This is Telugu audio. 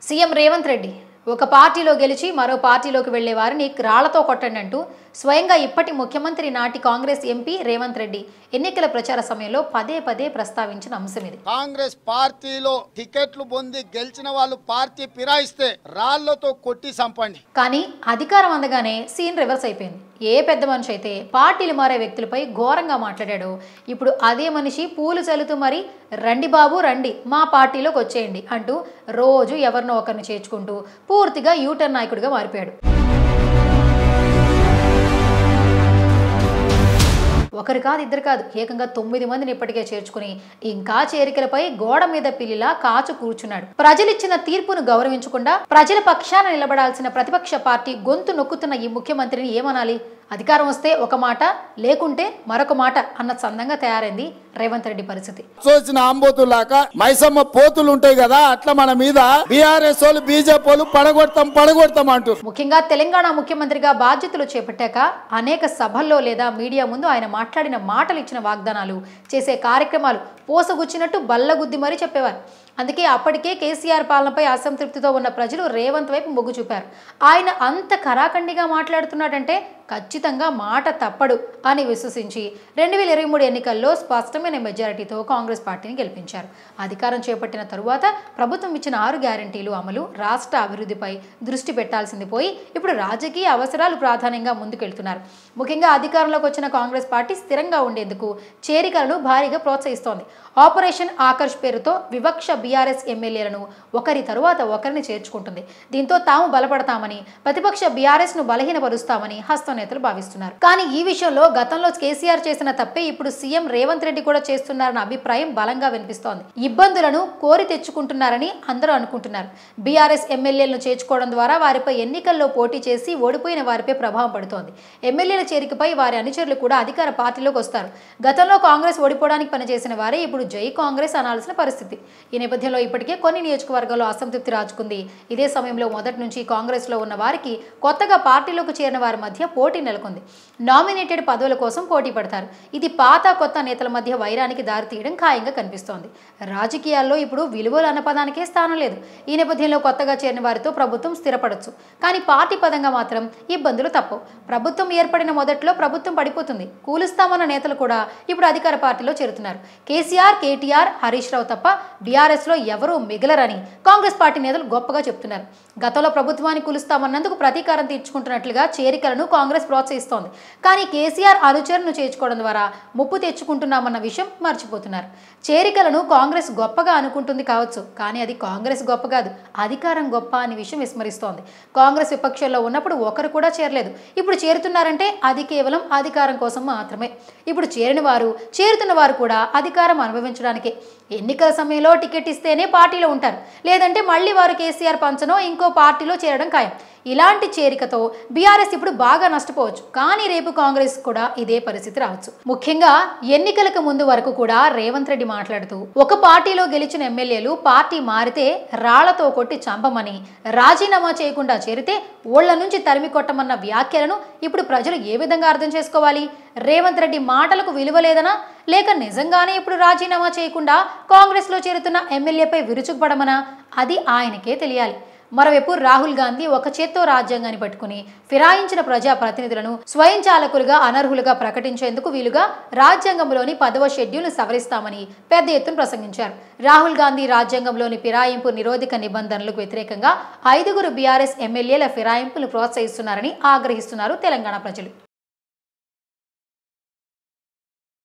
సీఎం రేవంత్ రెడ్డి ఒక పార్టీలో గెలిచి మరో పార్టీలోకి వెళ్లే వారిని రాళ్లతో కొట్టండి అంటూ స్వయంగా ఇప్పటి ముఖ్యమంత్రి నాటి కాంగ్రెస్ ఎంపీ రేవంత్ రెడ్డి ఎన్నికల ప్రచార సమయంలో పదే పదే ప్రస్తావించిన అంశం ఇది. కాంగ్రెస్ పార్టీలో టికెట్లు పొంది గెలిచిన వాళ్ళు పార్టీ ఫిరాయిస్తే రాళ్లతో కొట్టి చంపండి. కానీ అధికారం అందగానే సీన్ రివర్స్ అయిపోయింది. ఏ పెద్ద మనిషి అయితే పార్టీలు మారే వ్యక్తులపై ఘోరంగా మాట్లాడాడో ఇప్పుడు అదే మనిషి పూలు చల్లుతూ మరి రండి బాబు రండి మా పార్టీలోకి వచ్చేయండి అంటూ రోజు ఎవరినో ఒకరిని చేర్చుకుంటూ పూర్తిగా యూటర్న్ నాయకుడిగా మారిపోయాడు. ఒకరు కాదు ఇద్దరు కాదు ఏకంగా 9 మందిని ఇప్పటికే చేర్చుకుని ఇంకా చేరికలపై గోడ మీద పిల్లిలా కాచు కూర్చున్నాడు. ప్రజలిచ్చిన తీర్పును గౌరవించకుండా ప్రజల పక్షాన నిలబడాల్సిన ప్రతిపక్ష పార్టీ గొంతు నొక్కుతున్న ఈ ముఖ్యమంత్రిని ఏమనాలి? అధికారం వస్తే ఒక మాట లేకుంటే మరొక మాట అన్న సందంగా తయారైంది రేవంత్ రెడ్డి పరిస్థితి. చూసిన ఆంబోతులాక మైసమ్మ పోతులు ఉంటాయి కదా, అట్లా మన మీద బీఆర్ఎస్ వాళ్ళు బీజేపీ వాళ్ళు పడగొడతాం అంటారు. ముఖ్యంగా తెలంగాణ ముఖ్యమంత్రిగా బాధ్యతలు చేపట్టాక అనేక సభల్లో లేదా మీడియా ముందు ఆయన మాట్లాడిన మాటలు, ఇచ్చిన వాగ్దానాలు, చేసే కార్యక్రమాలు పోసగుచ్చినట్టు బల్లగుద్ది మరీ చెప్పేవారు. అందుకే అప్పటికే కేసీఆర్ పాలనపై అసంతృప్తితో ఉన్న ప్రజలు రేవంత్ వైపు మొగ్గు చూపారు. ఆయన అంత కరాఖండిగా మాట్లాడుతున్నాడంటే ఖచ్చితంగా మాట తప్పడు అని విశ్వసించి 2023 ఎన్నికల్లో స్పష్టమైన మెజారిటీతో కాంగ్రెస్ పార్టీని గెలిపించారు. అధికారం చేపట్టిన తరువాత ప్రభుత్వం ఇచ్చిన 6 గ్యారంటీలు అమలు, రాష్ట్ర అభివృద్ధిపై దృష్టి పెట్టాల్సింది పోయి ఇప్పుడు రాజకీయ అవసరాలు ప్రాధాన్యంగా ముందుకెళ్తున్నారు. ముఖ్యంగా అధికారంలోకి వచ్చిన కాంగ్రెస్ పార్టీ స్థిరంగా ఉండేందుకు చేరికలను భారీగా ప్రోత్సహిస్తోంది. ఆపరేషన్ ఆకర్ష్ పేరుతో వివక్ష బీఆర్ఎస్ ఎమ్మెల్యేలను ఒకరి తరువాత ఒకరిని చేర్చుకుంటుంది. దీంతో తాము బలపడతామని, ప్రతిపక్ష బీఆర్ఎస్ ను బలహీనపరుస్తామని హస్తం నేతలు భావిస్తున్నారు. కానీ ఈ విషయంలో గతంలో కేసీఆర్ చేసిన తప్పే ఇప్పుడు సీఎం రేవంత్ రెడ్డి కూడా చేస్తున్నారన్న అభిప్రాయం బలంగా వినిపిస్తోంది. ఇబ్బందులను కోరి తెచ్చుకుంటున్నారని అందరూ అనుకుంటున్నారు. బీఆర్ఎస్ ఎమ్మెల్యేలను చేర్చుకోవడం ద్వారా వారిపై ఎన్నికల్లో పోటీ చేసి ఓడిపోయిన వారిపై ప్రభావం పడుతోంది. ఎమ్మెల్యేల చేరికపై వారి అనుచరులు కూడా అధికార పార్టీలోకి వస్తారు. గతంలో కాంగ్రెస్ ఓడిపోవడానికి పనిచేసిన వారే ఇప్పుడు జై కాంగ్రెస్ అనాల్సిన పరిస్థితి. ఈ నేపథ్యంలో ఇప్పటికే కొన్ని నియోజకవర్గాల్లో అసంతృప్తి రాజుకుంది. ఇదే సమయంలో మొదటి నుంచి కాంగ్రెస్ లో ఉన్న వారికి కొత్తగా పార్టీలోకి చేరిన వారి మధ్య పోటీ నెలకొంది. నామినేటెడ్ పదవుల కోసం పోటీ పడతారు. ఇది పాత కొత్త నేతల మధ్య వైరానికి దారితీయడం ఖాయంగా కనిపిస్తోంది. రాజకీయాల్లో ఇప్పుడు విలువలు అన్న పదానికే స్థానం లేదు. ఈ నేపథ్యంలో కొత్తగా చేరిన వారితో ప్రభుత్వం స్థిరపడొచ్చు. కానీ పార్టీ పదంగా మాత్రం ఇబ్బందులు తప్పవు. ప్రభుత్వం ఏర్పడిన మొదట్లో ప్రభుత్వం పడిపోతుంది. కూలుస్తామన్న నేతలు కూడా ఇప్పుడు అధికార పార్టీలో చేరుతున్నారు. కేసీఆర్, కేటీఆర్, హరీష్ రావు తప్ప బీఆర్ఎస్ లో ఎవరూ మిగలరని కాంగ్రెస్ పార్టీ నేతలు గొప్పగా చెప్తున్నారు. గతంలో ప్రభుత్వాన్ని కూలుస్తామన్నందుకు ప్రతీకారం తీర్చుకుంటున్నట్లుగా చేరికలను కాంగ్రెస్ ప్రోత్సహిస్తోంది. కానీ కేసీఆర్ అనుచరులను చేర్చుకోవడం ద్వారా ముప్పు తెచ్చుకుంటున్నామన్న విషయం మర్చిపోతున్నారు. చేరికలను కాంగ్రెస్ గొప్పగా అనుకుంటుంది కావచ్చు, కానీ అది కాంగ్రెస్ గొప్ప కాదు, అధికారం గొప్ప అనే విషయం విస్మరిస్తోంది. కాంగ్రెస్ విపక్షంలో ఉన్నప్పుడు ఒకరు కూడా చేరలేదు. ఇప్పుడు చేరుతున్నారంటే అది కేవలం అధికారం కోసం మాత్రమే. ఇప్పుడు చేరుతున్న వారు కూడా అధికారం అనుభవించడానికే. ఎన్నికల సమయంలో టికెట్ ఇస్తేనే పార్టీలో ఉంటారు, లేదంటే మళ్ళీ వారు కేసీఆర్ పంచనో ఇంకో పార్టీలో చేరడం ఖాయం. ఇలాంటి చేరికతో బీఆర్ఎస్ ఇప్పుడు బాగా నష్టపోవచ్చు. కానీ రేపు కాంగ్రెస్ కూడా ఇదే పరిస్థితి రావచ్చు. ముఖ్యంగా ఎన్నికలకు ముందు వరకు కూడా రేవంత్ రెడ్డి మాట్లాడుతూ ఒక పార్టీలో గెలిచిన ఎమ్మెల్యేలు పార్టీ మారితే రాళ్లతో కొట్టి చంపమని, రాజీనామా చేయకుండా చేరితే ఓళ్ల నుంచి తరిమి కొట్టమన్న వ్యాఖ్యలను ఇప్పుడు ప్రజలు ఏ విధంగా అర్థం చేసుకోవాలి? రేవంత్ రెడ్డి మాటలకు విలువ లేదనా, లేక నిజంగానే ఇప్పుడు రాజీనామా చేయకుండా కాంగ్రెస్ లో చేరుతున్న ఎమ్మెల్యేపై విరుచుకుపడమనా? అది ఆయనకే తెలియాలి. మరోవైపు రాహుల్ గాంధీ ఒక చేత్తో రాజ్యాంగాన్ని పట్టుకుని ఫిరాయించిన ప్రజా ప్రతినిధులను స్వయంచాలకులుగా, అనర్హులుగా ప్రకటించేందుకు వీలుగా రాజ్యాంగంలోని 10వ షెడ్యూల్ను సవరిస్తామని పెద్ద ఎత్తున ప్రసంగించారు. రాహుల్ గాంధీ రాజ్యాంగంలోని ఫిరాయింపు నిరోధక నిబంధనలకు వ్యతిరేకంగా 5గురు బీఆర్ఎస్ ఎమ్మెల్యేల ఫిరాయింపును ప్రోత్సహిస్తున్నారని ఆగ్రహిస్తున్నారు తెలంగాణ ప్రజలు.